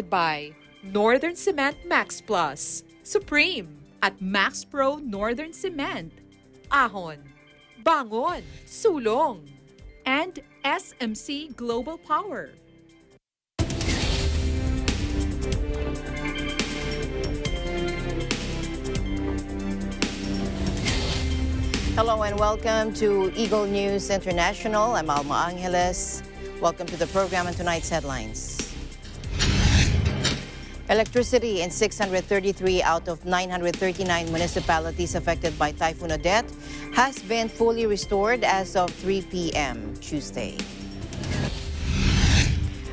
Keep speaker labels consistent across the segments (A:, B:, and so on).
A: by Northern Cement Max Plus, Supreme at Max Pro Northern Cement, Ahon, Bangon, Sulong, and SMC Global Power.
B: Hello and welcome to Eagle News International. I'm Alma Angeles. Welcome to the program and tonight's headlines. Electricity in 633 out of 939 municipalities affected by Typhoon Odette has been fully restored as of 3 p.m. Tuesday.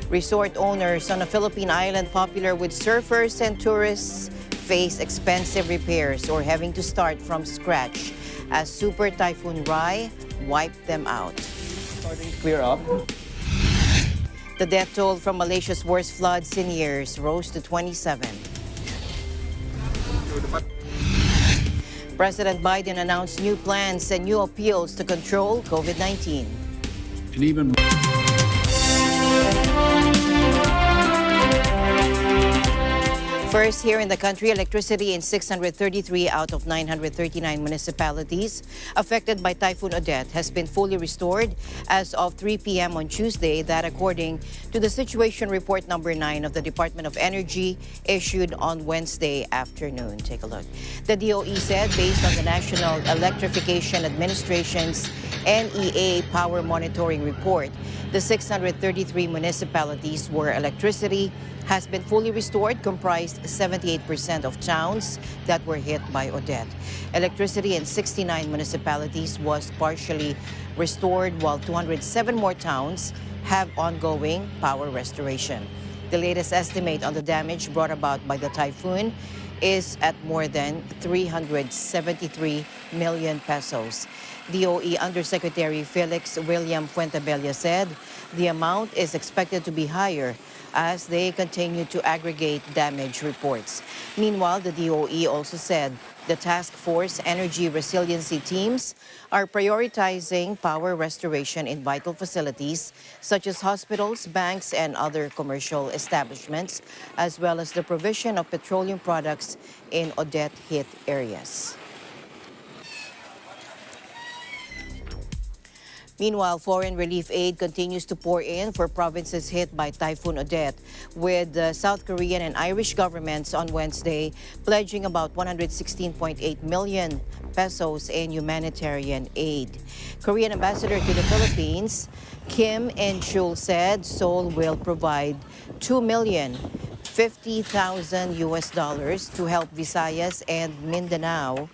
B: Resort owners on a Philippine island popular with surfers and tourists face expensive repairs or having to start from scratch as Super Typhoon Rai wiped them out.
C: Starting to clear up.
B: The death toll from Malaysia's worst floods in years rose to 27. President Biden announced new plans and new appeals to control COVID-19.
C: And even
B: First, here in the country, electricity in 633 out of 939 municipalities affected by Typhoon Odette has been fully restored as of 3 p.m. on Tuesday. That according to the Situation Report number 9 of the Department of Energy issued on Wednesday afternoon. Take a look. The DOE said based on the National Electrification Administration's NEA Power Monitoring Report, the 633 municipalities where electricity has been fully restored comprised 78% of towns that were hit by Odette. Electricity in 69 municipalities was partially restored, while 207 more towns have ongoing power restoration. The latest estimate on the damage brought about by the typhoon is at more than 373 million pesos. DOE Undersecretary Felix William Fuentabella said the amount is expected to be higher as they continue to aggregate damage reports. Meanwhile, the DOE also said the task force energy resiliency teams are prioritizing power restoration in vital facilities such as hospitals, banks, and other commercial establishments, as well as the provision of petroleum products in Odette-hit areas. Meanwhile, foreign relief aid continues to pour in for provinces hit by Typhoon Odette, with the South Korean and Irish governments on Wednesday pledging about 116.8 million pesos in humanitarian aid. Korean ambassador to the Philippines, Kim In-chul, said Seoul will provide $2,050,000 to help Visayas and Mindanao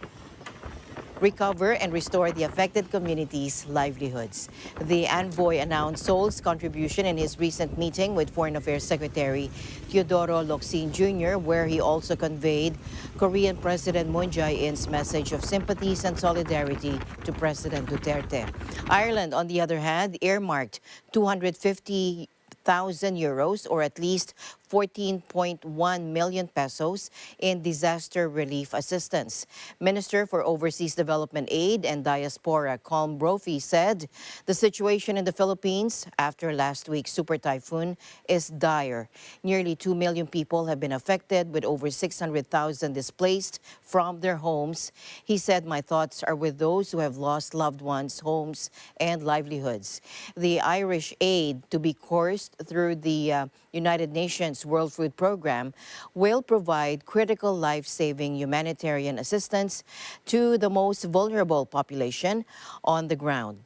B: recover and restore the affected communities' livelihoods. The envoy announced Seoul's contribution in his recent meeting with Foreign Affairs Secretary Teodoro Locsin Jr., where he also conveyed Korean President Moon Jae-in's message of sympathies and solidarity to President Duterte. Ireland, on the other hand, earmarked 250,000 euros, or at least 14.1 million pesos in disaster relief assistance. Minister for Overseas Development Aid and Diaspora Colm Brophy said the situation in the Philippines after last week's super typhoon is dire. Nearly 2 million people have been affected, with over 600,000 displaced from their homes. He said, "My thoughts are with those who have lost loved ones, homes, and livelihoods." The Irish aid, to be coursed through the United Nations World Food Program, will provide critical life-saving humanitarian assistance to the most vulnerable population on the ground.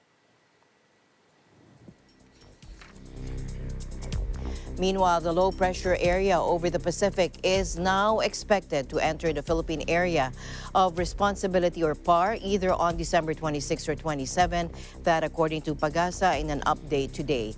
B: Meanwhile, the low-pressure area over the Pacific is now expected to enter the Philippine Area of Responsibility, or PAR, either on December 26 or 27. That according to Pagasa in an update today.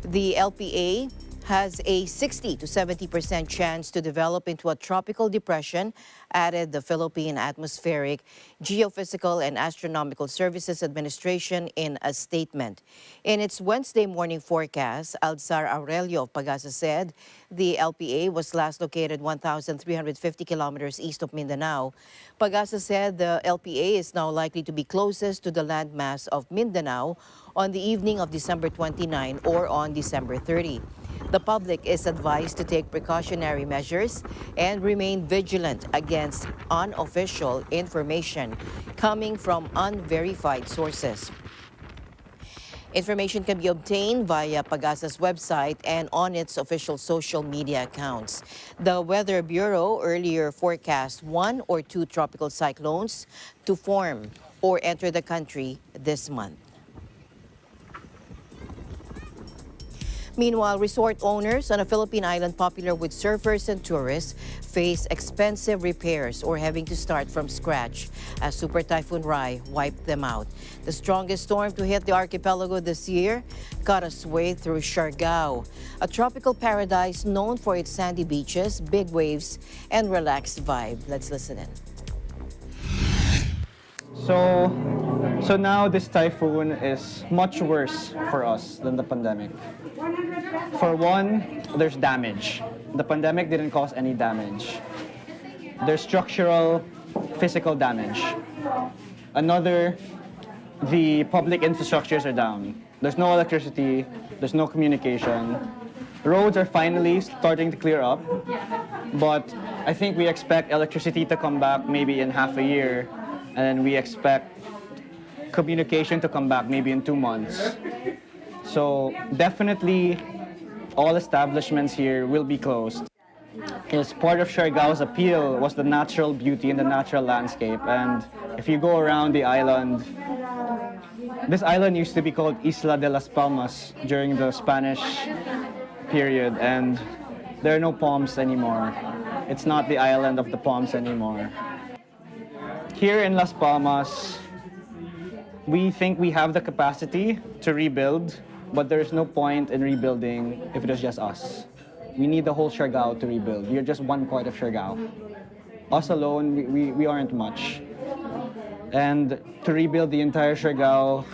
B: The LPA has a 60 to 70% chance to develop into a tropical depression, added the Philippine Atmospheric, Geophysical, and Astronomical Services Administration in a statement. In its Wednesday morning forecast, Alzar Aurelio of Pagasa said the LPA was last located 1,350 kilometers east of Mindanao. Pagasa said the LPA is now likely to be closest to the landmass of Mindanao on the evening of December 29 or on December 30. The public is advised to take precautionary measures and remain vigilant against unofficial information coming from unverified sources. Information can be obtained via PAGASA's website and on its official social media accounts. The Weather Bureau earlier forecast 1 or 2 tropical cyclones to form or enter the country this month. Meanwhile, resort owners on a Philippine island popular with surfers and tourists face expensive repairs or having to start from scratch as Super Typhoon Rai wiped them out. The strongest storm to hit the archipelago this year cut its way through Siargao, a tropical paradise known for its sandy beaches, big waves, and relaxed vibe. Let's listen in.
C: So now this typhoon is much worse for us than the pandemic. For one, there's damage. The pandemic didn't cause any damage. There's structural, physical damage. Another, the public infrastructures are down. There's no electricity, there's no communication. Roads are finally starting to clear up, but I think we expect electricity to come back maybe in half a year, and we expect communication to come back maybe in 2 months. So definitely all establishments here will be closed. Yes, part of Siargao's appeal was the natural beauty and the natural landscape. And if you go around the island, this island used to be called Isla de las Palmas during the Spanish period, and there are no palms anymore. It's not the island of the palms anymore. Here in Las Palmas, we think we have the capacity to rebuild, but there's no point in rebuilding if it is just us. We need the whole Siargao to rebuild. We are just one part of Siargao. Us alone, we aren't much. And to rebuild the entire Siargao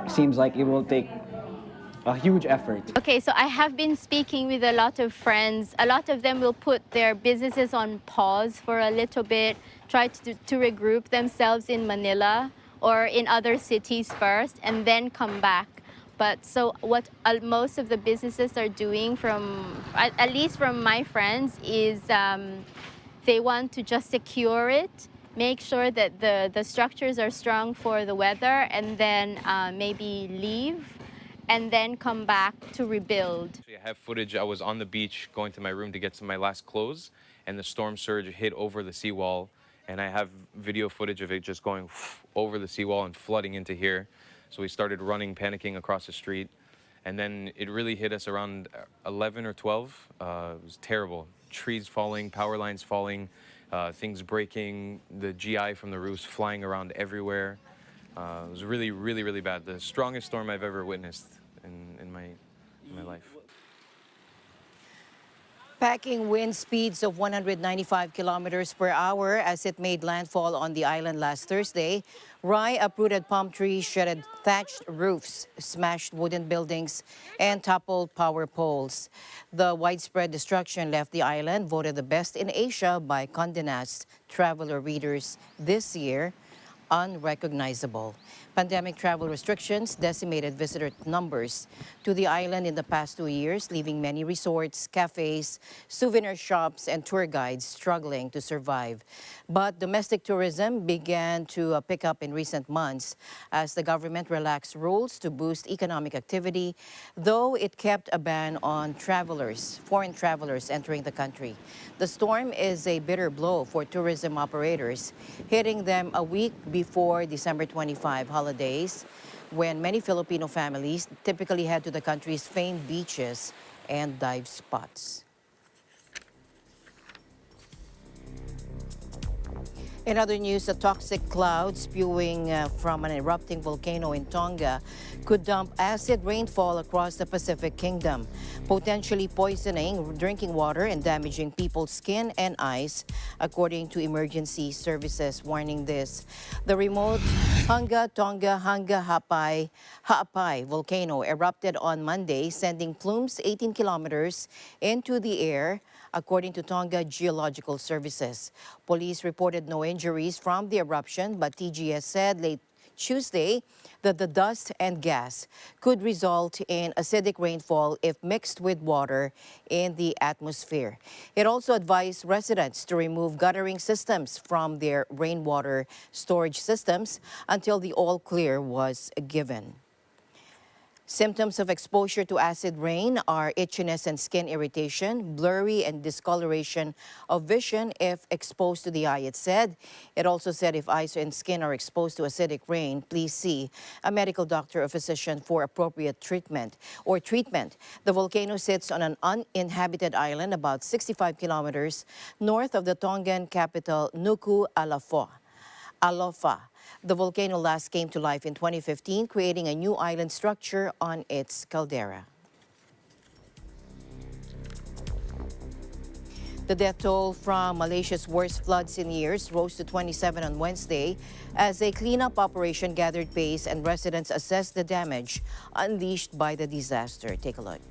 C: seems like it will take a huge effort.
D: Okay, so I have been speaking with a lot of friends. A lot of them will put their businesses on pause for a little bit, try to regroup themselves in Manila or in other cities first, and then come back. But so what most of the businesses are doing, at least from my friends, is they want to just secure it, make sure that the structures are strong for the weather, and then maybe leave, and then come back to rebuild.
E: I have footage. I was on the beach going to my room to get some of my last clothes, and the storm surge hit over the seawall, and I have video footage of it just going over the seawall and flooding into here. So we started running, panicking across the street, and then it really hit us around 11 or 12. It was terrible. Trees falling, power lines falling, things breaking, the GI from the roofs flying around everywhere. It was really, really, really bad. The strongest storm I've ever witnessed in my life.
B: Packing wind speeds of 195 kilometers per hour as it made landfall on the island last Thursday. Rai uprooted palm trees, shredded thatched roofs, smashed wooden buildings, and toppled power poles. The widespread destruction left the island voted the best in Asia by Condé Nast traveler readers this year unrecognizable. Pandemic travel restrictions decimated visitor numbers to the island in the past 2 years, leaving many resorts, cafes, souvenir shops, and tour guides struggling to survive. But domestic tourism began to pick up in recent months as the government relaxed rules to boost economic activity, though it kept a ban on foreign travelers entering the country. The storm is a bitter blow for tourism operators, hitting them a week before December 25 holidays, when many Filipino families typically head to the country's famed beaches and dive spots. In other news, a toxic cloud spewing from an erupting volcano in Tonga could dump acid rainfall across the Pacific Kingdom, potentially poisoning drinking water and damaging people's skin and eyes, according to emergency services warning this. The remote Ha'apai volcano erupted on Monday, sending plumes 18 kilometers into the air, according to Tonga Geological Services. Police reported no injuries from the eruption, but TGS said late Tuesday that the dust and gas could result in acidic rainfall if mixed with water in the atmosphere. It also advised residents to remove guttering systems from their rainwater storage systems until the all clear was given. Symptoms of exposure to acid rain are itchiness and skin irritation, blurry and discoloration of vision if exposed to the eye, it said. It also said if eyes and skin are exposed to acidic rain, please see a medical doctor or physician for appropriate treatment. The volcano sits on an uninhabited island about 65 kilometers north of the Tongan capital, Nuku'alofa. The volcano last came to life in 2015, creating a new island structure on its caldera. The death toll from Malaysia's worst floods in years rose to 27 on Wednesday as a cleanup operation gathered pace and residents assessed the damage unleashed by the disaster. Take a look.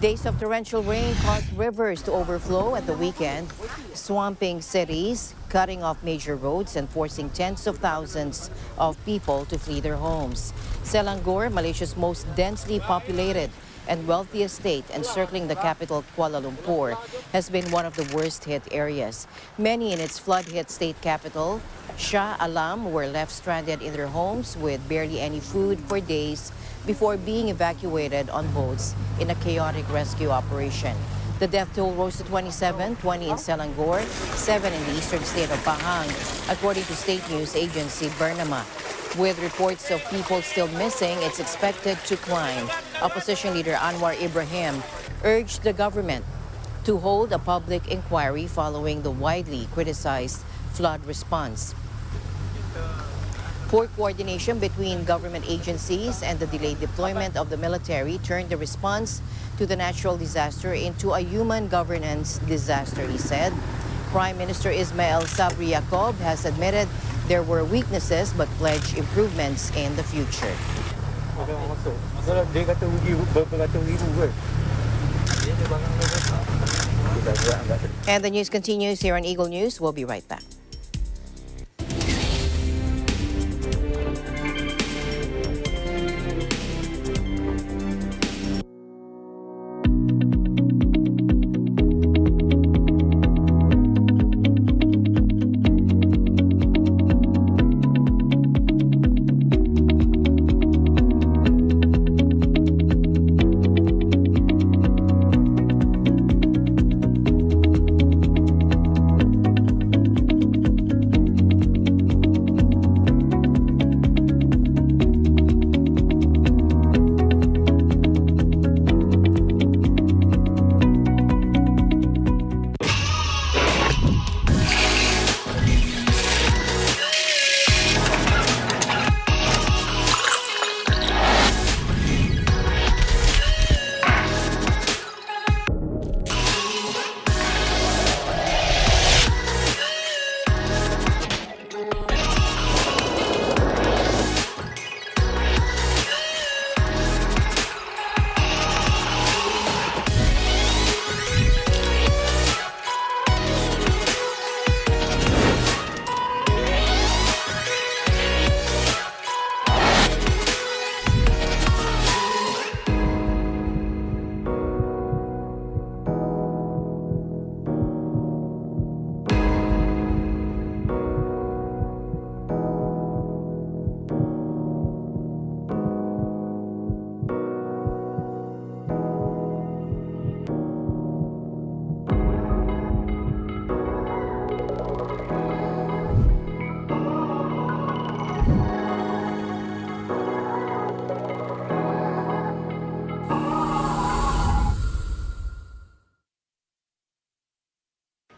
B: Days of torrential rain caused rivers to overflow at the weekend, swamping cities, cutting off major roads, and forcing tens of thousands of people to flee their homes. Selangor, Malaysia's most densely populated and wealthiest state, encircling the capital Kuala Lumpur, has been one of the worst-hit areas. Many in its flood-hit state capital, Shah Alam, were left stranded in their homes with barely any food for days before being evacuated on boats in a chaotic rescue operation. The death toll rose to 27, 20 in Selangor, 7 in the eastern state of Pahang, according to state news agency Bernama. With reports of people still missing, it's expected to climb. Opposition leader Anwar Ibrahim urged the government to hold a public inquiry following the widely criticized flood response. Poor coordination between government agencies and the delayed deployment of the military turned the response to the natural disaster into a human governance disaster, he said. Prime Minister Ismail Sabri Yaakob has admitted there were weaknesses but pledged improvements in the future. And the news continues here on Eagle News. We'll be right back.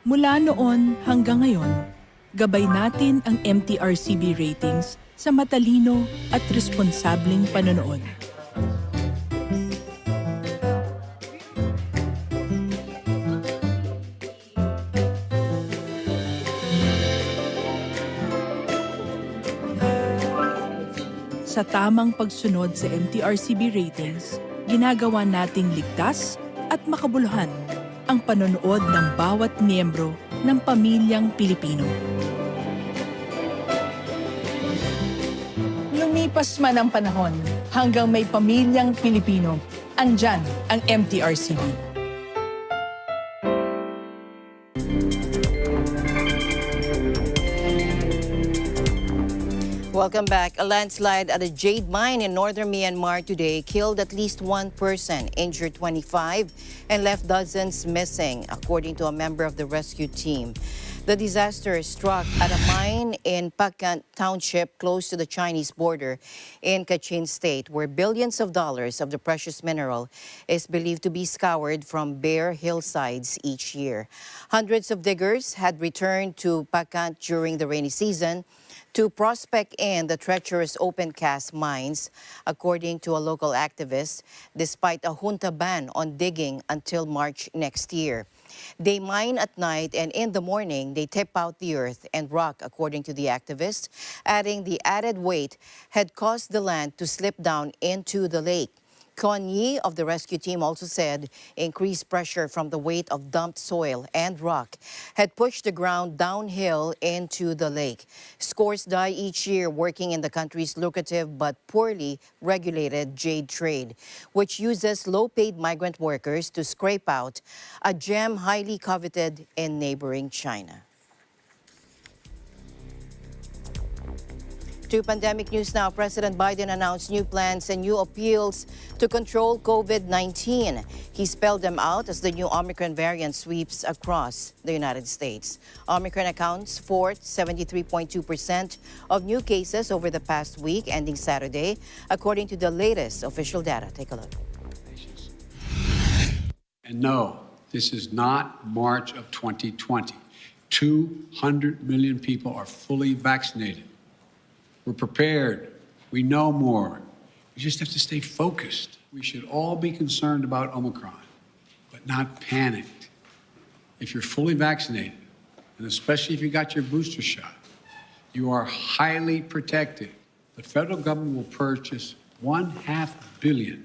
F: Mula noon hanggang ngayon, gabay natin ang MTRCB ratings sa matalino at responsableng panonood. Sa tamang pagsunod sa MTRCB ratings, ginagawa nating ligtas at makabuluhan ang panonood ng bawat miyembro ng pamilyang Pilipino. Lipas man ang panahon, hanggang may pamilyang Pilipino, andyan ang MTRCB.
B: Welcome back. A landslide at a Jade mine in northern Myanmar today killed at least one person, injured 25, and left dozens missing, according to a member of the rescue team. The disaster struck at a mine in Pakant Township close to the Chinese border in Kachin State, where billions of dollars of the precious mineral is believed to be scoured from bare hillsides each year. Hundreds of diggers had returned to Pakant during the rainy season to prospect in the treacherous open-cast mines, according to a local activist, despite a junta ban on digging until March next year. They mine at night, and in the morning, they tip out the earth and rock, according to the activist, adding the added weight had caused the land to slip down into the lake. Kon Yi of the rescue team also said increased pressure from the weight of dumped soil and rock had pushed the ground downhill into the lake. Scores die each year working in the country's lucrative but poorly regulated jade trade, which uses low-paid migrant workers to scrape out a gem highly coveted in neighboring China. To pandemic news now, President Biden announced new plans and new appeals to control COVID-19. He spelled them out as the new Omicron variant sweeps across the United States. Omicron accounts for 73.2% of new cases over the past week, ending Saturday, according to the latest official data. Take a look.
G: And no, this is not March of 2020. 200 million people are fully vaccinated. We're prepared. We know more. We just have to stay focused. We should all be concerned about Omicron, but not panicked. If you're fully vaccinated, and especially if you got your booster shot, you are highly protected. The federal government will purchase 1/2 billion,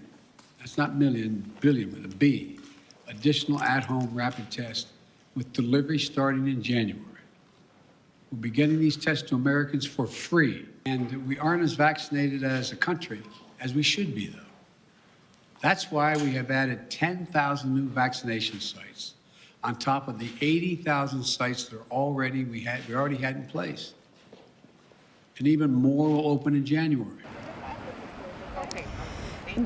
G: that's not million, billion with a B, additional at-home rapid tests with delivery starting in January. We'll be getting these tests to Americans for free. And we aren't as vaccinated as a country as we should be, though. That's why we have added 10,000 new vaccination sites on top of the 80,000 sites that we already had in place. And even more will open in January.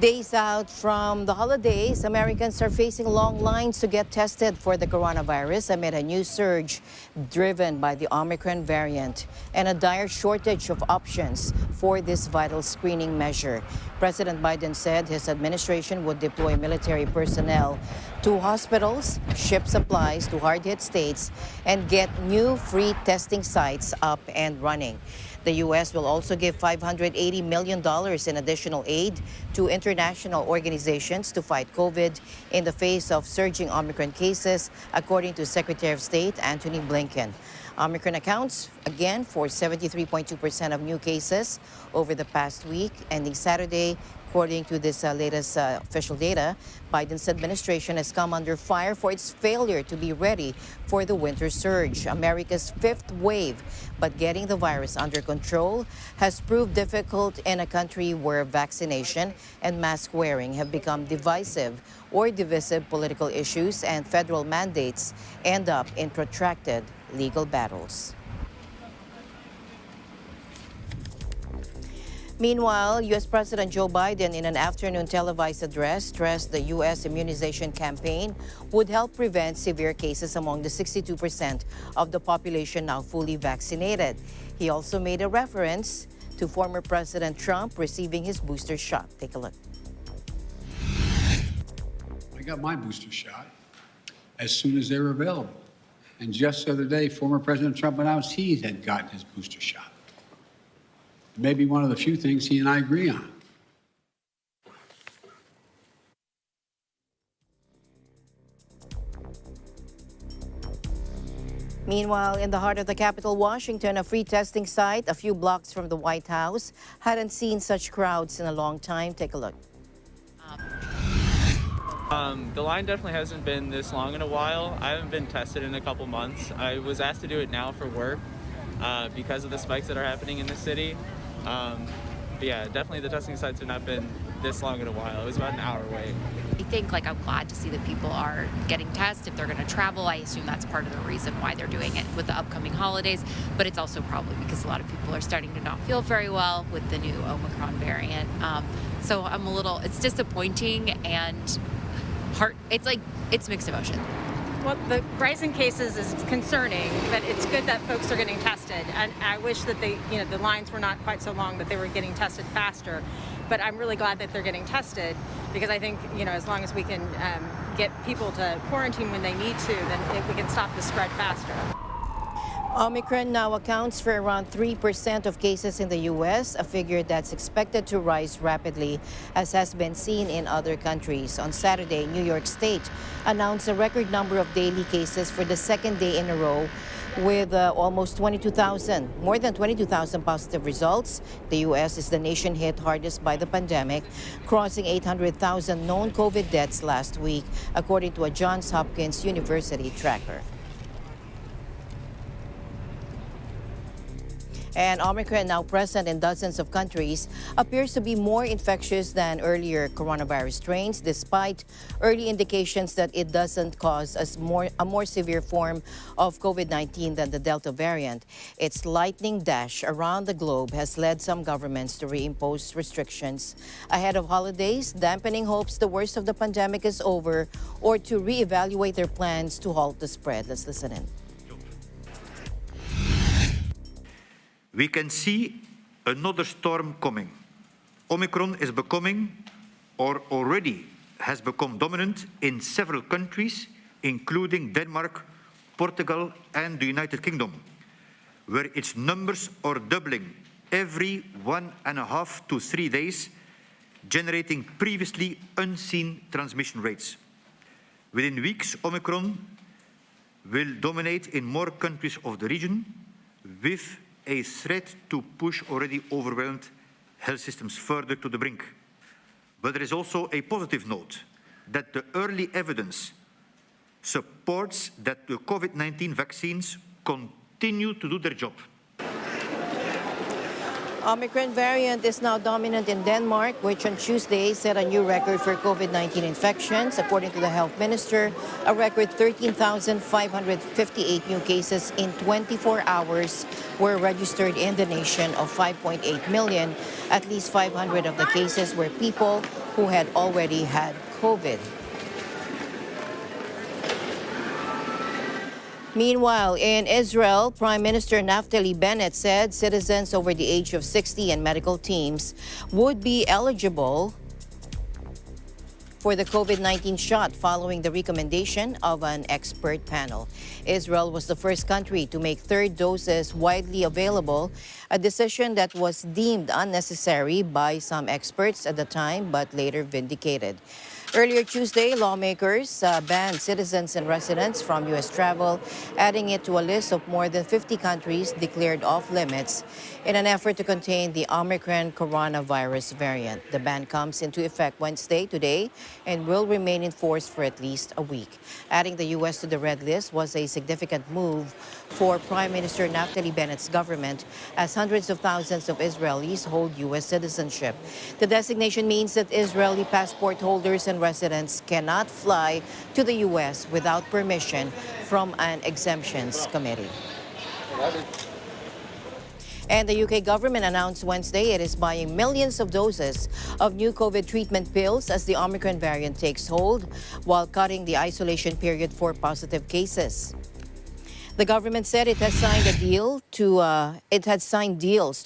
B: Days out from the holidays, Americans are facing long lines to get tested for the coronavirus amid a new surge driven by the Omicron variant and a dire shortage of options for this vital screening measure. President Biden said his administration would deploy military personnel to hospitals, ship supplies to hard-hit states, and get new free testing sites up and running. The U.S. will also give $580 million in additional aid to international organizations to fight COVID in the face of surging Omicron cases, according to Secretary of State Antony Blinken. Omicron accounts, again, for 73.2% of new cases over the past week, ending Saturday. According to this latest official data, Biden's administration has come under fire for its failure to be ready for the winter surge, America's fifth wave. But getting the virus under control has proved difficult in a country where vaccination and mask wearing have become divisive or divisive political issues, and federal mandates end up in protracted legal battles. Meanwhile, U.S. President Joe Biden, in an afternoon televised address, stressed the U.S. immunization campaign would help prevent severe cases among the 62% of the population now fully vaccinated. He also made a reference to former President Trump receiving his booster shot. Take a look.
G: I got my booster shot as soon as they were available. And just the other day, former President Trump announced he had gotten his booster shot. Maybe one of the few things he and I agree on.
B: Meanwhile, in the heart of the capital, Washington, a free testing site a few blocks from the White House hadn't seen such crowds in a long time. Take a look.
H: The line definitely hasn't been this long in a while. I haven't been tested in a couple months. I was asked to do it now for work because of the spikes that are happening in the city. But yeah, definitely the testing sites have not been this long in a while. It was about an hour wait.
I: I think I'm glad to see that people are getting tests if they're going to travel. I assume that's part of the reason why they're doing it with the upcoming holidays, but it's also probably because a lot of people are starting to not feel very well with the new Omicron variant. So I'm it's disappointing and it's mixed emotion.
J: Well, the rise in cases is concerning, but it's good that folks are getting tested. And I wish that the lines were not quite so long, that they were getting tested faster. But I'm really glad that they're getting tested because I think, as long as we can get people to quarantine when they need to, then we can stop the spread faster.
B: Omicron now accounts for around 3% of cases in the U.S., a figure that's expected to rise rapidly, as has been seen in other countries. On Saturday, New York State announced a record number of daily cases for the second day in a row, with almost 22,000, more than 22,000 positive results. The U.S. is the nation hit hardest by the pandemic, crossing 800,000 known COVID deaths last week, according to a Johns Hopkins University tracker. And Omicron, now present in dozens of countries, appears to be more infectious than earlier coronavirus strains, despite early indications that it doesn't cause a more severe form of COVID-19 than the Delta variant. Its lightning dash around the globe has led some governments to reimpose restrictions ahead of holidays, dampening hopes the worst of the pandemic is over, or to reevaluate their plans to halt the spread. Let's listen in.
K: We can see another storm coming. Omicron is becoming, or already has become, dominant in several countries, including Denmark, Portugal, and the United Kingdom, where its numbers are doubling every 1.5 to 3 days, generating previously unseen transmission rates. Within weeks, Omicron will dominate in more countries of the region, with a threat to push already overwhelmed health systems further to the brink. But there is also a positive note that the early evidence supports that the COVID-19 vaccines continue to do their job.
B: Omicron variant is now dominant in Denmark, which on Tuesday set a new record for COVID-19 infections. According to the health minister, a record 13,558 new cases in 24 hours were registered in the nation of 5.8 million. At least 500 of the cases were people who had already had COVID. Meanwhile, in Israel, Prime Minister Naftali Bennett said citizens over the age of 60 and medical teams would be eligible for the COVID-19 shot following the recommendation of an expert panel. Israel was the first country to make third doses widely available, a decision that was deemed unnecessary by some experts at the time, but later vindicated. Earlier Tuesday, lawmakers banned citizens and residents from U.S. travel, adding it to a list of more than 50 countries declared off limits in an effort to contain the Omicron coronavirus variant. The ban comes into effect Wednesday, today, and will remain in force for at least a week. Adding the U.S. to the red list was a significant move for Prime Minister Naftali Bennett's government, as hundreds of thousands of Israelis hold U.S. citizenship. The designation means that Israeli passport holders and residents cannot fly to the U.S. without permission from an exemptions committee. And the UK government announced Wednesday it is buying millions of doses of new COVID treatment pills as the Omicron variant takes hold, while cutting the isolation period for positive cases. The government said it has signed deals to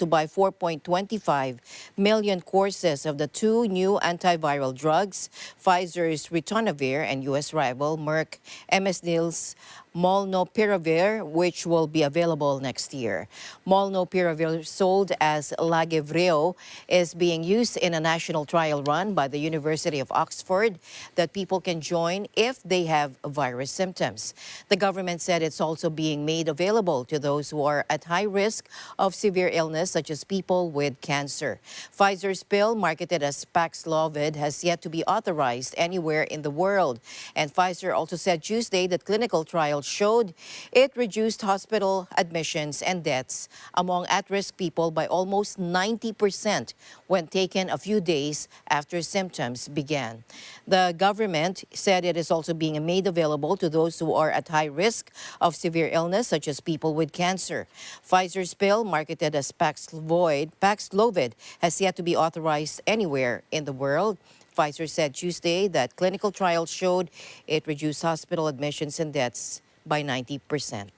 B: buy 4.25 million courses of the two new antiviral drugs, Pfizer's ritonavir and U.S. rival Merck MSD's molnupiravir, which will be available next year. Molnupiravir, sold as Lagevrio, is being used in a national trial run by the University of Oxford that people can join if they have virus symptoms. The government said it's also being made available to those who are at high risk of severe illness, such as people with cancer. Pfizer's pill, marketed as Paxlovid, has yet to be authorized anywhere in the world. And Pfizer also said Tuesday that clinical trials trial showed it reduced hospital admissions and deaths among at-risk people by almost 90% when taken a few days after symptoms began. The government said it is also being made available to those who are at high risk of severe illness, such as people with cancer. Pfizer's pill, marketed as Paxlovid, has yet to be authorized anywhere in the world. Pfizer said Tuesday that clinical trials showed it reduced hospital admissions and deaths by 90%.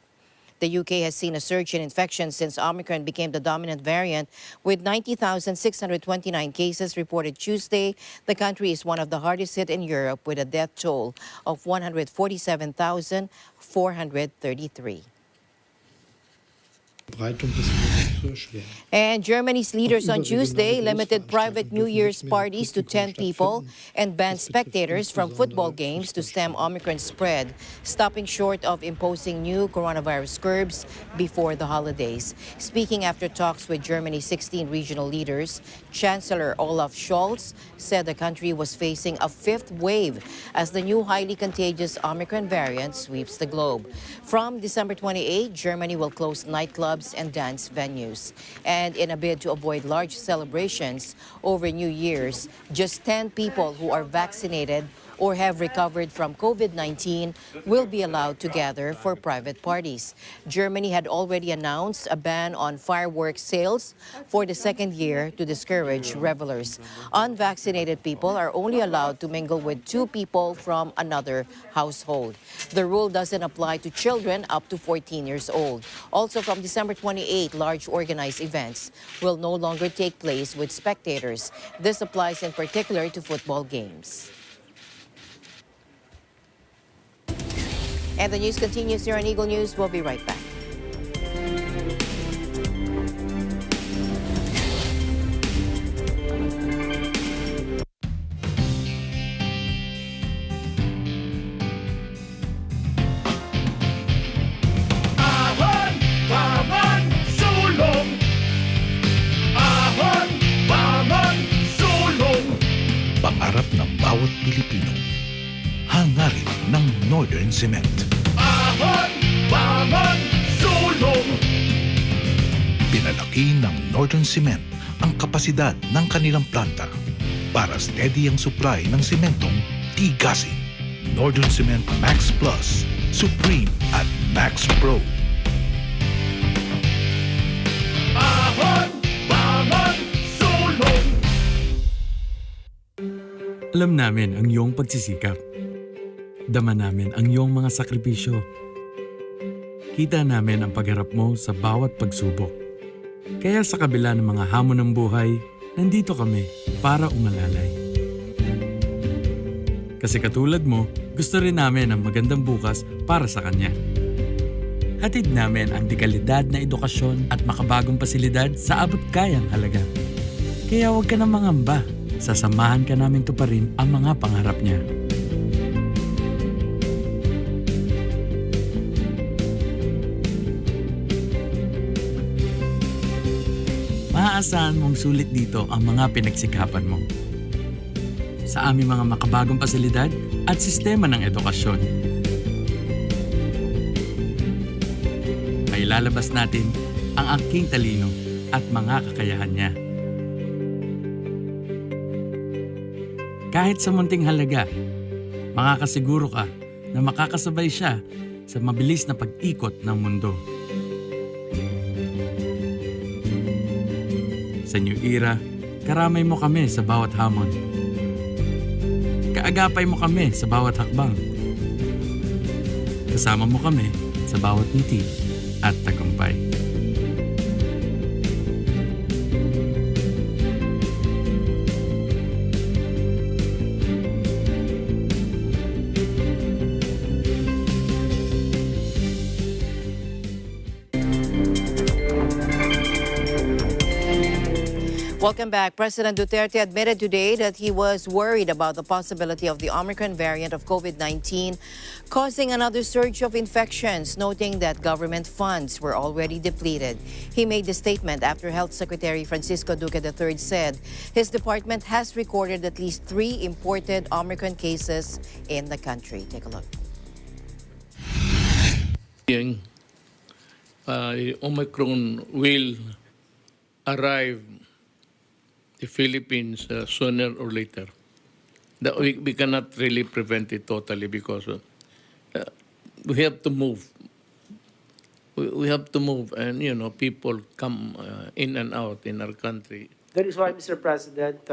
B: The UK has seen a surge in infections since Omicron became the dominant variant, with 90,629 cases reported Tuesday. The country is one of the hardest hit in Europe, with a death toll of 147,433. And Germany's leaders on Tuesday limited private New Year's parties to 10 people and banned spectators from football games to stem Omicron spread, stopping short of imposing new coronavirus curbs before the holidays. Speaking after talks with Germany's 16 regional leaders, Chancellor Olaf Scholz said the country was facing a fifth wave as the new highly contagious Omicron variant sweeps the globe. From December 28, Germany will close nightclubs and dance venues. And in a bid to avoid large celebrations over New Year's, just 10 people who are vaccinated or have recovered from COVID-19 will be allowed to gather for private parties. Germany had already announced a ban on fireworks sales for the second year to discourage revelers. Unvaccinated people are only allowed to mingle with 2 people from another household. The rule doesn't apply to children up to 14 years old. Also, from December 28, large organized events will no longer take place with spectators. This applies in particular to football games. And the news continues here on Eagle News. We'll be right back.
L: Ahon, bangon, sulong. Ahon, bangon, sulong. Pangarap ng bawat Pilipino. Hangarin ng Northern Cement. Ahon, bangon, sulong! Pinalaki ng Northern Cement ang kapasidad ng kanilang planta para steady ang supply ng sementong tigasin. Northern Cement Max Plus, Supreme at Max Pro. Ahon, bangon, sulong!
M: Alam namin ang iyong pagsisikap. Dama namin ang iyong mga sakripisyo. Kita namin ang pagharap mo sa bawat pagsubok. Kaya sa kabila ng mga hamon ng buhay, nandito kami para umalalay. Kasi katulad mo, gusto rin namin ang magandang bukas para sa kanya. Hatid namin ang dekalidad na edukasyon at makabagong pasilidad sa abot kayang halaga. Kaya huwag ka na mangamba. Sasamahan ka namin tuparin ang mga pangarap niya. Maaasahan mong sulit dito ang mga pinagsikapan mo. Sa aming mga makabagong pasilidad at sistema ng edukasyon. Ay lalabas natin ang aking talino at mga kakayahan niya. Kahit sa munting halaga, makakasiguro ka na makakasabay siya sa mabilis na pag-ikot ng mundo. Sa New Era, karamay mo kami sa bawat hamon. Kaagapay mo kami sa bawat hakbang. Kasama mo kami sa bawat ngiti at tagumpay.
B: Welcome back. President Duterte admitted today that he was worried about the possibility of the Omicron variant of COVID-19 causing another surge of infections, noting that government funds were already depleted. He made the statement after Health Secretary Francisco Duque III said his department has recorded at least 3 imported Omicron cases in the country. Take a look.
N: Omicron will arrive the Philippines sooner or later. That we cannot really prevent it totally because we have to move. We have to move, and people come in and out in our country.
O: That is why, Mr. President,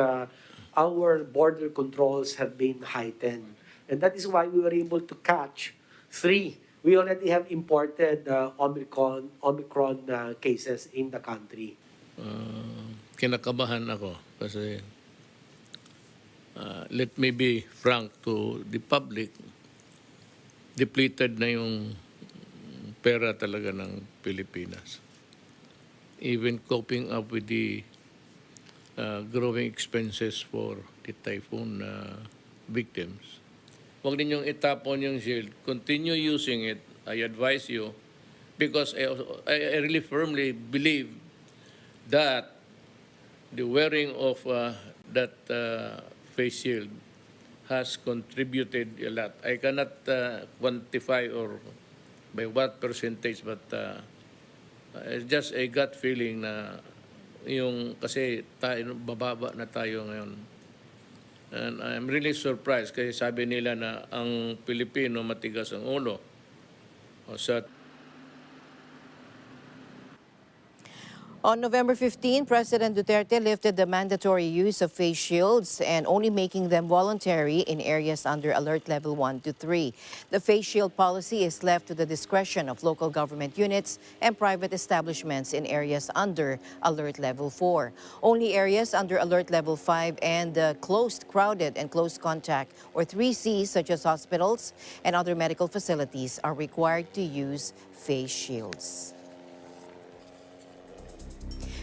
O: our border controls have been heightened, and that is why we were able to catch 3. We already have imported Omicron cases in the country.
N: Kinakabahan ako kasi let me be frank to the public, depleted na yung pera talaga ng Pilipinas. Even coping up with the growing expenses for the typhoon victims. Huwag ninyong itapon yung shield. Continue using it. I advise you because I really firmly believe that the wearing of that face shield has contributed a lot. I cannot quantify or by what percentage, but it's just a gut feeling na yung kasi tayo, bababa na tayo ngayon. And I'm really surprised kasi sabi nila na ang Pilipino matigas ang ulo. Sa
B: On November 15, President Duterte lifted the mandatory use of face shields and only making them voluntary in areas under Alert Level 1 to 3. The face shield policy is left to the discretion of local government units and private establishments in areas under Alert Level 4. Only areas under Alert Level 5 and closed, crowded, and close contact, or 3Cs, such as hospitals and other medical facilities, are required to use face shields.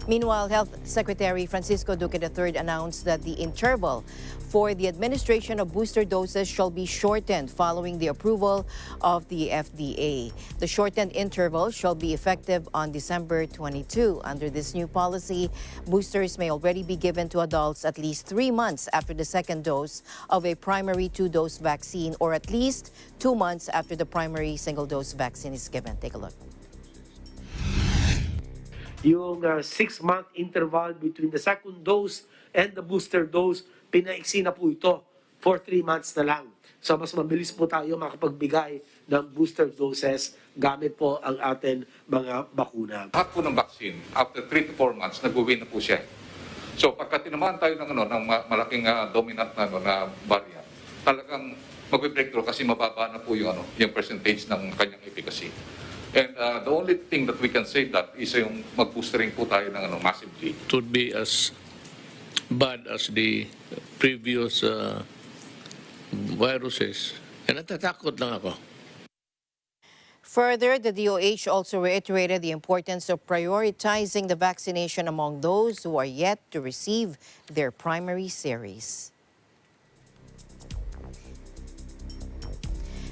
B: Meanwhile, Health Secretary Francisco Duque III announced that the interval for the administration of booster doses shall be shortened following the approval of the FDA. The shortened interval shall be effective on December 22. Under this new policy, boosters may already be given to adults at least 3 months after the second dose of a primary 2-dose vaccine or at least 2 months after the primary single-dose vaccine is given. Take a look.
O: Yung 6-month interval between the second dose and the booster dose, pinaiksi na po ito for 3 months na lang. So mas mabilis po tayo makapagbigay ng booster doses gamit po ang ating mga bakuna.
P: Lahat po ng vaccine, after 3 to 4 months, nag-uwi na po siya. So pagka tinamaan tayo ng malaking dominant na variant, talagang mag-breakthrough kasi mababa na po yung percentage ng kanyang efficacy. And the only thing that we can say that is yung mag-boostering po tayo ng massively.
N: It would be as bad as the previous viruses. And natatakot lang ako.
B: Further, the DOH also reiterated the importance of prioritizing the vaccination among those who are yet to receive their primary series.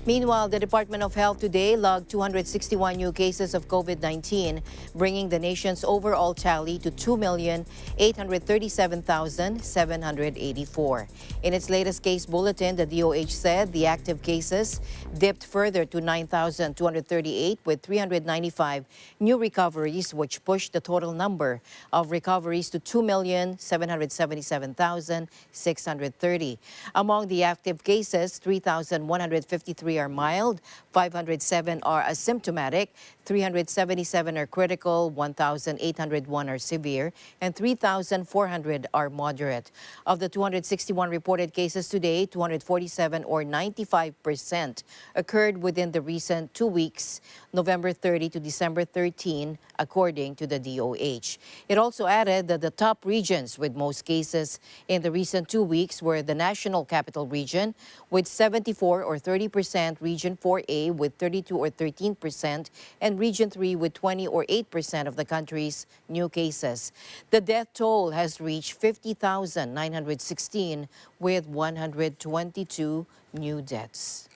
B: Meanwhile, the Department of Health today logged 261 new cases of COVID-19, bringing the nation's overall tally to 2,837,784. In its latest case bulletin, the DOH said the active cases dipped further to 9,238 with 395 new recoveries, which pushed the total number of recoveries to 2,777,630. Among the active cases, 3,153 are mild, 507 are asymptomatic, 377 are critical, 1,801 are severe, and 3,400 are moderate. Of the 261 reported cases today, 247 or 95% occurred within the recent 2 weeks, November 30 to December 13, according to the DOH. It also added that the top regions with most cases in the recent 2 weeks were the National Capital Region with 74 or 30%, Region 4A with 32 or 13%, and Region 3 with 20 or 8% of the country's new cases. The death toll has reached 50,916 with 122 new deaths.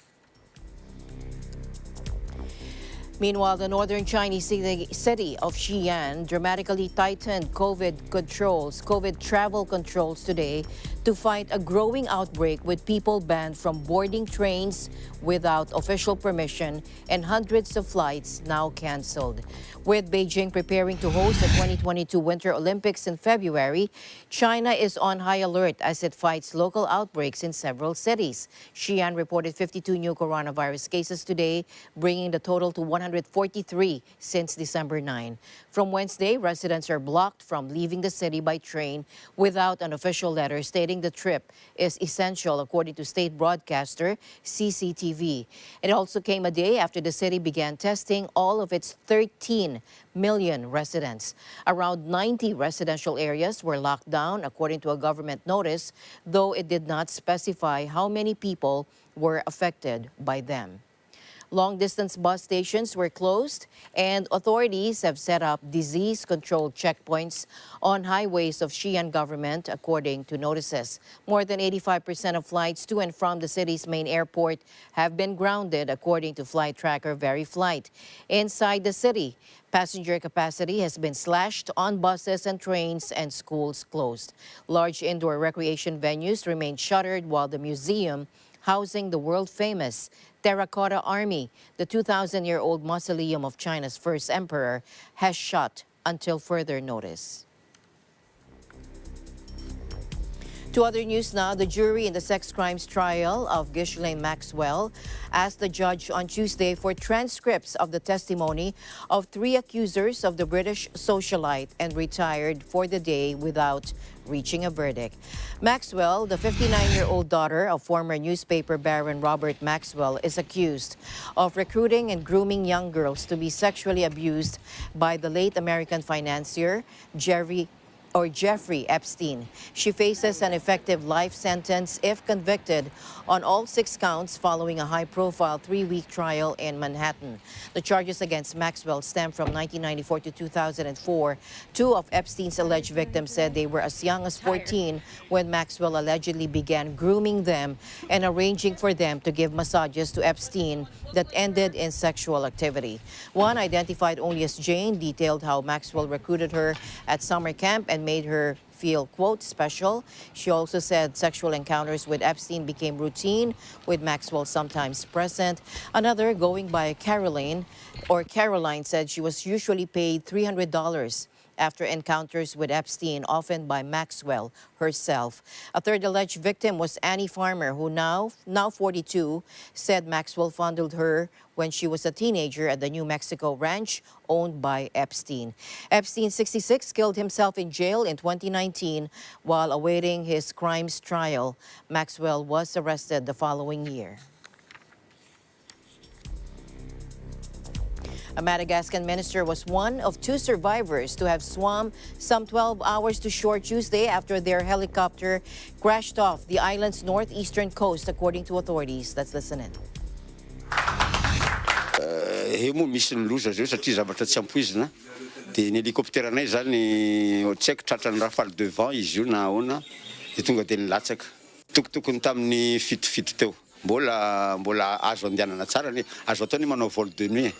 B: Meanwhile, the northern Chinese city of Xi'an dramatically tightened COVID travel controls today to fight a growing outbreak with people banned from boarding trains without official permission and hundreds of flights now canceled. With Beijing preparing to host the 2022 Winter Olympics in February, China is on high alert as it fights local outbreaks in several cities. Xi'an reported 52 new coronavirus cases today, bringing the total to 143 since December 9. From Wednesday, residents are blocked from leaving the city by train without an official letter stating the trip is essential, according to state broadcaster CCTV. It also came a day after the city began testing all of its 13 million residents. Around 90 residential areas were locked down, according to a government notice, though it did not specify how many people were affected by them. Long-distance bus stations were closed, and authorities have set up disease control checkpoints on highways of Xi'an government, according to notices. More than 85% of flights to and from the city's main airport have been grounded, according to flight tracker VeriFlight. Inside the city, passenger capacity has been slashed on buses and trains, and schools closed. Large indoor recreation venues remain shuttered, while the museum housing the world-famous Terracotta Army, the 2,000-year-old mausoleum of China's first emperor, has shut until further notice. To other news now, the jury in the sex crimes trial of Gishlae Maxwell asked the judge on Tuesday for transcripts of the testimony of 3 accusers of the British socialite and retired for the day without reaching a verdict. Maxwell, the 59-year-old daughter of former newspaper baron Robert Maxwell, is accused of recruiting and grooming young girls to be sexually abused by the late American financier Jeffrey Epstein. She faces an effective life sentence if convicted on all 6 counts following a high-profile 3-week trial in Manhattan. The charges against Maxwell stem from 1994 to 2004. 2 of Epstein's alleged victims said they were as young as 14 when Maxwell allegedly began grooming them and arranging for them to give massages to Epstein that ended in sexual activity. One, identified only as Jane, detailed how Maxwell recruited her at summer camp and made her feel, quote, special. She also said sexual encounters with Epstein became routine, with Maxwell sometimes present. Another, going by Caroline, said she was usually paid $300 after encounters with Epstein, often by Maxwell herself. A third alleged victim was Annie Farmer, who now 42, said Maxwell fondled her when she was a teenager at the New Mexico ranch owned by Epstein. Epstein, 66, killed himself in jail in 2019 while awaiting his crimes trial. Maxwell was arrested the following year. A Madagascar minister was one of 2 survivors to have swum some 12 hours to shore Tuesday after their helicopter crashed off the island's northeastern coast, according to authorities. Let's listen in.
Q: Moa misy ny loza zao satria zavatra tsy ampoizina dia ny hélicoptère-nay zany tsy haiko tratran'ny rafale devant izy io na ahoana dia tonga dia nilatsaka tokotokony tamin'ny fitofito teo mbola azo andehanana tsara azo atao ny manao vol de nuit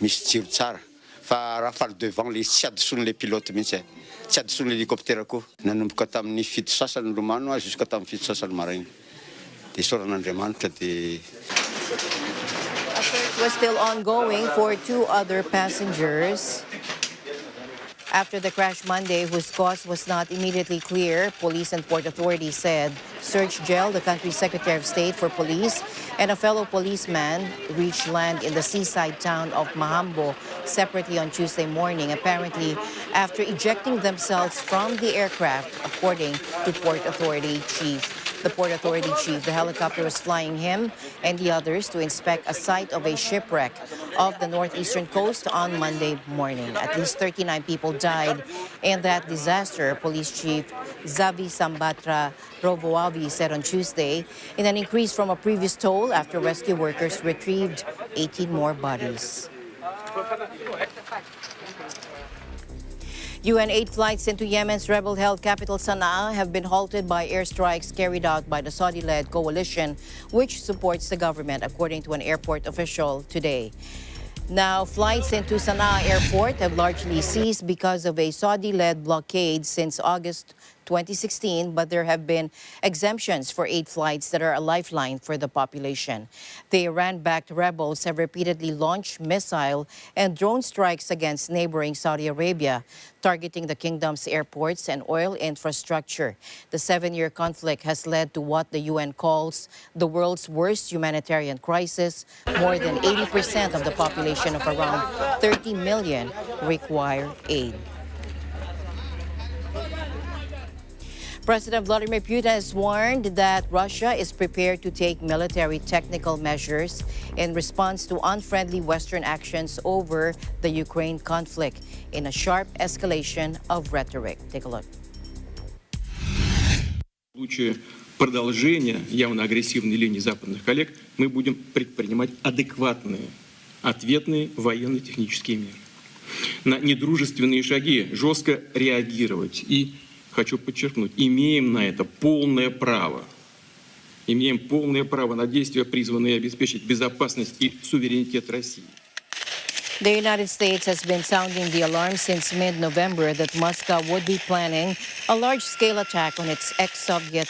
Q: misy jiro tsara fa rafale devant le tsy adoson'le pilote mihitsy tsy adoson'le hélicoptère koa nanomboka tamin'ny fito sasany lomano jusqu'à tamin'ny fito sasany maraina dia soran'Andriamanitra dia
B: A search was still ongoing for 2 other passengers. After the crash Monday, whose cause was not immediately clear, police and port authorities said Serge Gel, the country's Secretary of State for Police, and a fellow policeman reached land in the seaside town of Mahambo separately on Tuesday morning, apparently after ejecting themselves from the aircraft, according to Port Authority Chief. The Port Authority chief, the helicopter was flying him and the others to inspect a site of a shipwreck off the northeastern coast on Monday morning. At least 39 people died in that disaster, Police Chief Zavi Sambatra Roboavi said on Tuesday, in an increase from a previous toll after rescue workers retrieved 18 more bodies. UN aid flights into Yemen's rebel-held capital Sana'a have been halted by airstrikes carried out by the Saudi-led coalition, which supports the government, according to an airport official today. Now, flights into Sana'a airport have largely ceased because of a Saudi-led blockade since August 2016, but there have been exemptions for 8 flights that are a lifeline for the population. The Iran-backed rebels have repeatedly launched missile and drone strikes against neighboring Saudi Arabia, targeting the kingdom's airports and oil infrastructure. The 7-year conflict has led to what the UN calls the world's worst humanitarian crisis. More than 80% of the population of around 30 million require aid. President Vladimir Putin has warned that Russia is prepared to take military technical measures in response to unfriendly Western actions over the Ukraine conflict in a sharp escalation of rhetoric. Take a look.
R: В случае продолжения явно агрессивной линии западных коллег мы будем предпринимать адекватные ответные военно-технические меры. На недружественные шаги жестко реагировать. И хочу подчеркнуть, имеем на это полное право. Имеем полное право на действия, призванные обеспечить безопасность и суверенитет России.
B: The United States has been sounding the alarm since mid-November that Moscow would be planning a large-scale attack on its ex-Soviet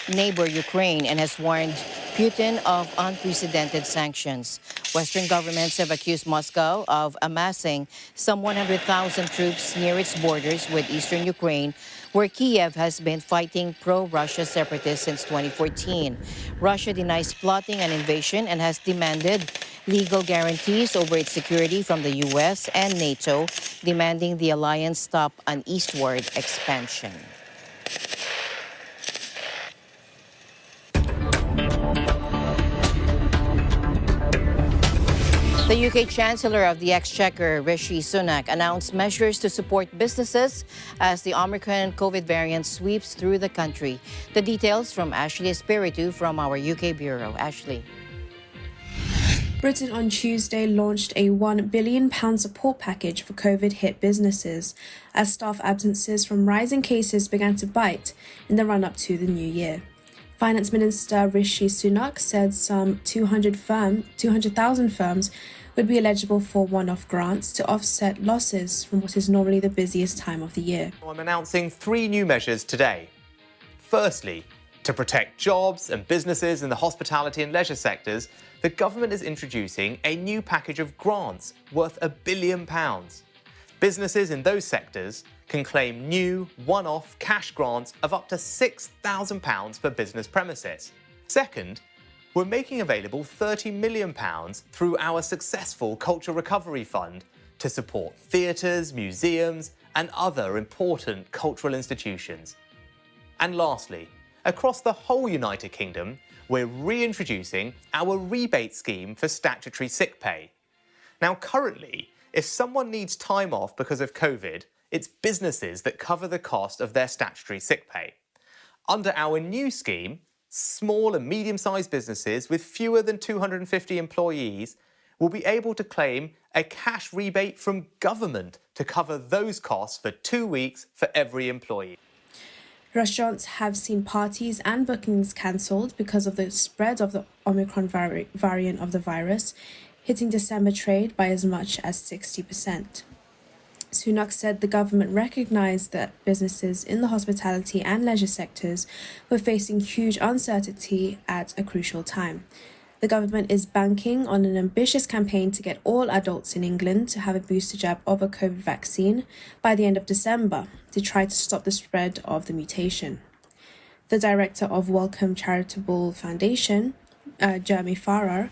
B: neighbor Ukraine and has warned Putin of unprecedented sanctions. Western governments have accused Moscow of amassing some 100,000 troops near its borders with eastern Ukraine, where Kiev has been fighting pro-Russia separatists since 2014. Russia denies plotting an invasion and has demanded legal guarantees over its security from the U.S. and NATO, demanding the alliance stop an eastward expansion. The UK Chancellor of the Exchequer, Rishi Sunak, announced measures to support businesses as the Omicron COVID variant sweeps through the country. The details from Ashley Espiritu from our UK Bureau. Ashley.
S: Britain on Tuesday launched a £1 billion support package for COVID-hit businesses as staff absences from rising cases began to bite in the run-up to the new year. Finance Minister Rishi Sunak said some 200,000 firms would be eligible for one-off grants to offset losses from what is normally the busiest time of the year.
T: I'm announcing 3 new measures today. Firstly, to protect jobs and businesses in the hospitality and leisure sectors, the government is introducing a new package of grants worth £1 billion. Businesses in those sectors can claim new, one-off cash grants of up to £6,000 per business premises. Second, we're making available £30 million through our successful Culture Recovery Fund to support theatres, museums and other important cultural institutions. And lastly, across the whole United Kingdom, we're reintroducing our rebate scheme for statutory sick pay. Now, currently, if someone needs time off because of COVID, it's businesses that cover the cost of their statutory sick pay. Under our new scheme, small and medium-sized businesses with fewer than 250 employees will be able to claim a cash rebate from government to cover those costs for 2 weeks for every employee.
S: Restaurants have seen parties and bookings cancelled because of the spread of the Omicron variant of the virus, hitting December trade by as much as 60%. Sunak said the government recognised that businesses in the hospitality and leisure sectors were facing huge uncertainty at a crucial time. The government is banking on an ambitious campaign to get all adults in England to have a booster jab of a COVID vaccine by the end of December to try to stop the spread of the mutation. The director of Wellcome Charitable Foundation, Jeremy Farrar,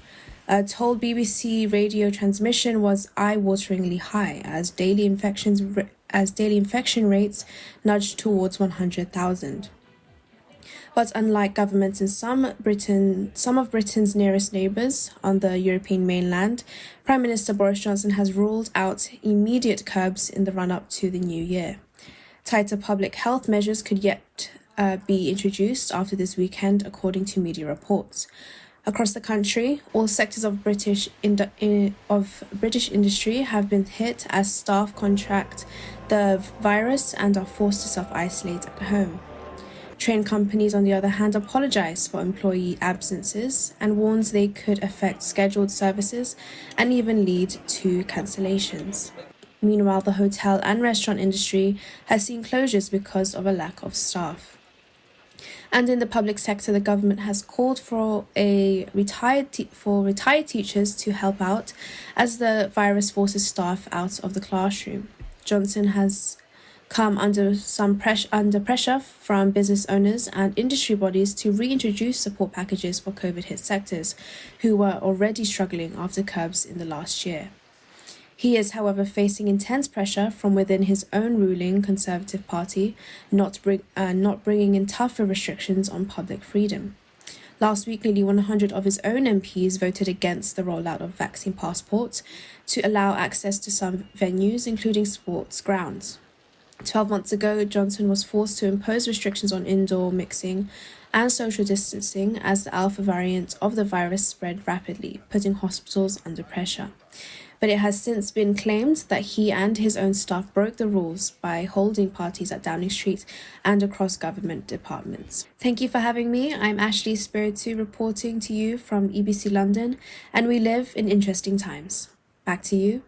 S: told BBC radio transmission was eye-wateringly high as daily infection rates nudged towards 100,000. But unlike governments in some of Britain's nearest neighbours on the European mainland, Prime Minister Boris Johnson has ruled out immediate curbs in the run-up to the new year. Tighter public health measures could yet be introduced after this weekend, according to media reports. Across the country, all sectors of British industry have been hit as staff contract the virus and are forced to self-isolate at home. Train companies, on the other hand, apologise for employee absences and warns they could affect scheduled services and even lead to cancellations. Meanwhile, the hotel and restaurant industry has seen closures because of a lack of staff. And in the public sector, the government has called for retired teachers to help out as the virus forces staff out of the classroom. Johnson has come under pressure from business owners and industry bodies to reintroduce support packages for COVID-hit sectors who were already struggling after curbs in the last year. He is, however, facing intense pressure from within his own ruling Conservative Party, not bringing in tougher restrictions on public freedom. Last week, nearly 100 of his own MPs voted against the rollout of vaccine passports to allow access to some venues, including sports grounds. 12 months ago, Johnson was forced to impose restrictions on indoor mixing and social distancing as the alpha variant of the virus spread rapidly, putting hospitals under pressure. But it has since been claimed that he and his own staff broke the rules by holding parties at Downing Street and across government departments. Thank you for having me. I'm Ashley Spiritu reporting to you from EBC London, and we live in interesting times. Back to you.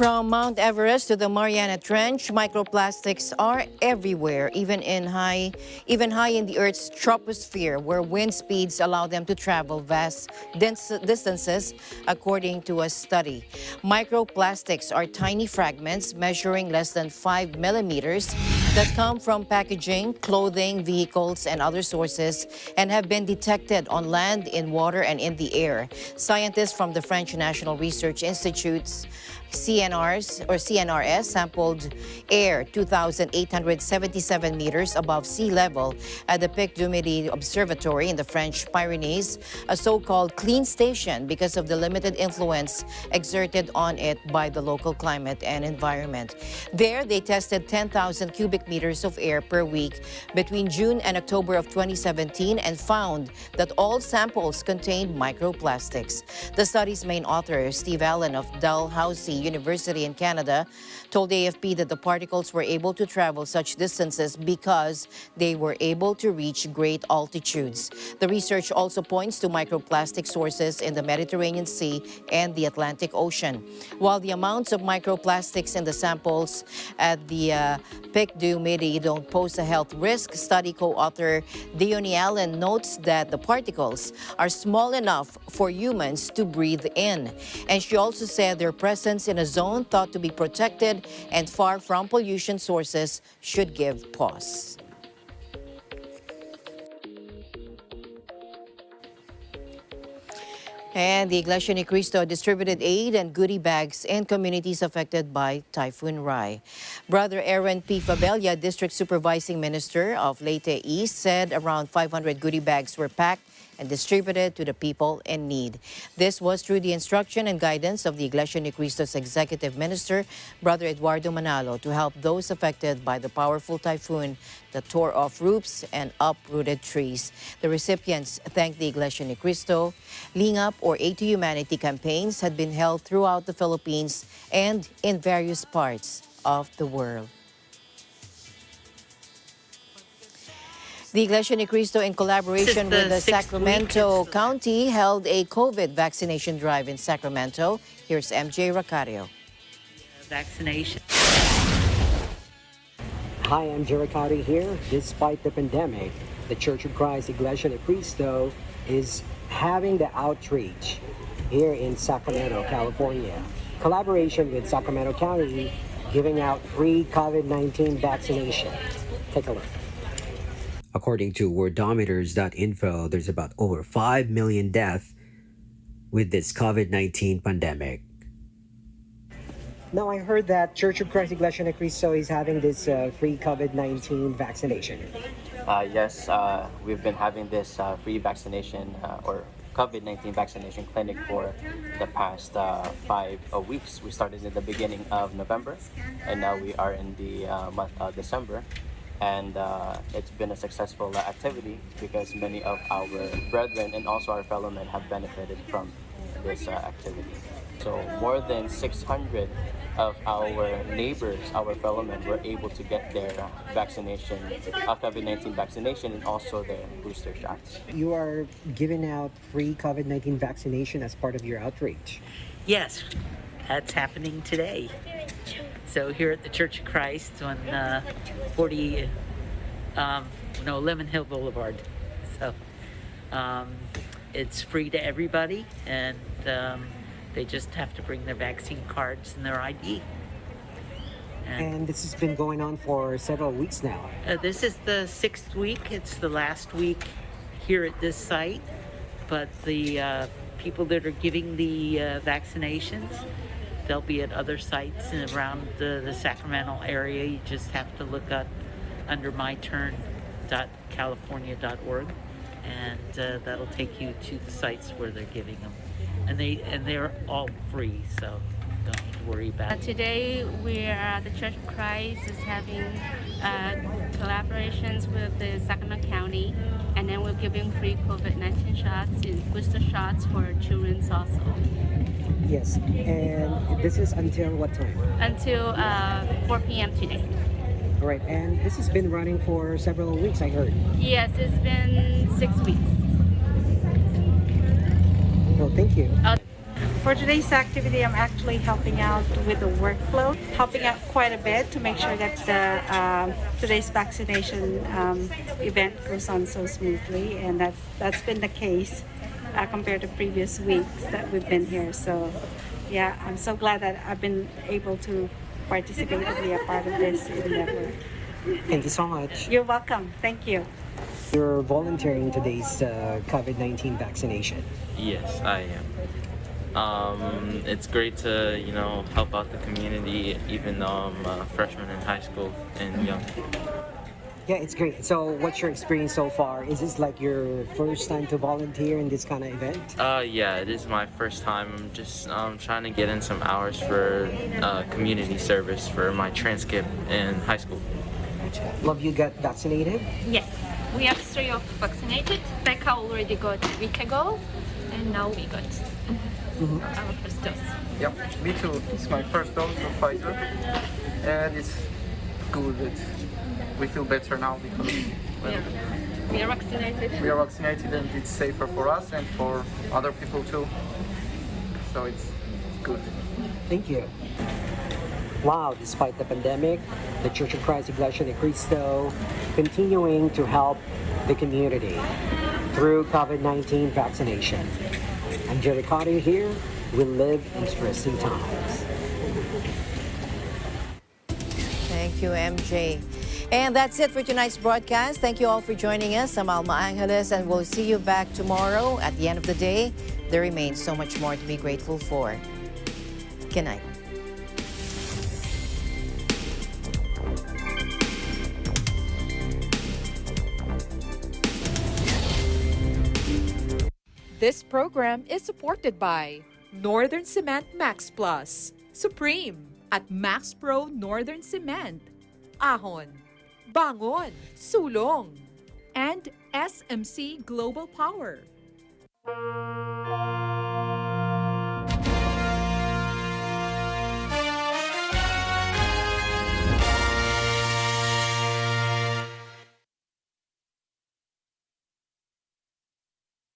B: From Mount Everest to the Mariana Trench, microplastics are everywhere, even high in the Earth's troposphere, where wind speeds allow them to travel vast distances, according to a study. Microplastics are tiny fragments measuring less than 5 millimeters that come from packaging, clothing, vehicles, and other sources, and have been detected on land, in water, and in the air. Scientists from the French National Research Institute's CNRS sampled air 2,877 meters above sea level at the Pic du Midi Observatory in the French Pyrenees, a so-called clean station because of the limited influence exerted on it by the local climate and environment. There, they tested 10,000 cubic meters of air per week between June and October of 2017 and found that all samples contained microplastics. The study's main author, Steve Allen of Dalhousie University in Canada, told AFP that the particles were able to travel such distances because they were able to reach great altitudes. The research also points to microplastic sources in the Mediterranean Sea and the Atlantic Ocean. While the amounts of microplastics in the samples at the Pic du Midi don't pose a health risk, study co-author Dione Allen notes that the particles are small enough for humans to breathe in. And she also said their presence in a zone thought to be protected and far from pollution sources should give pause. And the Iglesia Ni Cristo distributed aid and goodie bags in communities affected by Typhoon Rai. Brother Aaron P. Fabella, District Supervising Minister of Leyte East, said around 500 goodie bags were packed and distributed to the people in need. This was through the instruction and guidance of the Iglesia Ni Cristo's Executive Minister, Brother Eduardo Manalo, to help those affected by the powerful typhoon that tore off roofs and uprooted trees. The recipients thanked the Iglesia Ni Cristo. Lingap or Aid to Humanity campaigns had been held throughout the Philippines and in various parts of the world. The Iglesia Ni Cristo, in collaboration with the Sacramento County, held a COVID vaccination drive in Sacramento. Here's MJ Racario.
U: Vaccination. Hi, I'm Jericati here. Despite the pandemic, the Church of Christ Iglesia Ni Cristo is having the outreach here in Sacramento, California. Collaboration with Sacramento County, giving out free COVID-19 vaccination. Take a look.
V: According to worldometers.info, there's about over 5 million deaths with this COVID-19 pandemic.
U: Now, I heard that Church of Christ Iglesia Ni Cristo is having this free COVID-19 vaccination.
W: Yes, we've been having this free vaccination or COVID-19 vaccination clinic for the past 5 weeks. We started in the beginning of November, and now we are in the month of December. And it's been a successful activity because many of our brethren and also our fellow men have benefited from this activity. So more than 600 of our neighbors, our fellow men, were able to get their vaccination, COVID-19 vaccination, and also their booster shots.
U: You are giving out free COVID-19 vaccination as part of your outreach.
A: Yes, that's happening today. So here at the Church of Christ on 11 Hill Boulevard. So it's free to everybody, and they just have to bring their vaccine cards and their ID.
U: And this has been going on for several weeks now.
A: This is the 6th week. It's the last week here at this site, but the people that are giving the vaccinations, they'll be at other sites around the Sacramento area. You just have to look up under myturn.california.org, and that'll take you to the sites where they're giving them. And they're all free, so don't need to worry about it.
C: Today, the Church of Christ is having collaborations with the Sacramento County, and then we're giving free COVID-19 shots and booster shots for children also.
U: Yes, and this is until what time?
C: Until 4 p.m. today.
U: All right, and this has been running for several weeks, I heard.
C: Yes, it's been 6 weeks.
U: Well, thank you.
D: For today's activity, I'm actually helping out with the workflow, helping out quite a bit to make sure that today's vaccination event goes on so smoothly, and that's been the case compared to previous weeks that we've been here. So, yeah, I'm so glad that I've been able to participate and be a part of this endeavor.
U: Thank you so much.
D: You're welcome. Thank you.
U: You're volunteering today's COVID-19 vaccination.
X: Yes, I am. It's great to, help out the community, even though I'm a freshman in high school and young.
U: Yeah, it's great. So what's your experience so far? Is this like your first time to volunteer in this kind of event?
X: Yeah, it is my first time. I'm just trying to get in some hours for community service for my transcript in high school.
U: Love you got vaccinated?
C: Yes, we have 3 of vaccinated. Becca already got a week ago, and now we got our first dose.
Y: Yep, me too. It's my first dose of Pfizer, and it's good. We feel better now because
C: we are vaccinated.
Y: We are vaccinated, and it's safer for us and for other people too. So it's good.
U: Thank you. Wow, despite the pandemic, the Church of Christ Iglesia ni Cristo continuing to help the community through COVID-19 vaccination. I'm Jade here. We live in stressing times.
B: Thank you, MJ. And that's it for tonight's broadcast. Thank you all for joining us. I'm Alma Angeles, and we'll see you back tomorrow. At the end of the day, there remains so much more to be grateful for. Good night.
Z: This program is supported by Northern Cement Max Plus, Supreme at Max Pro Northern Cement, Ahon, Bangon, Sulong, and SMC Global Power.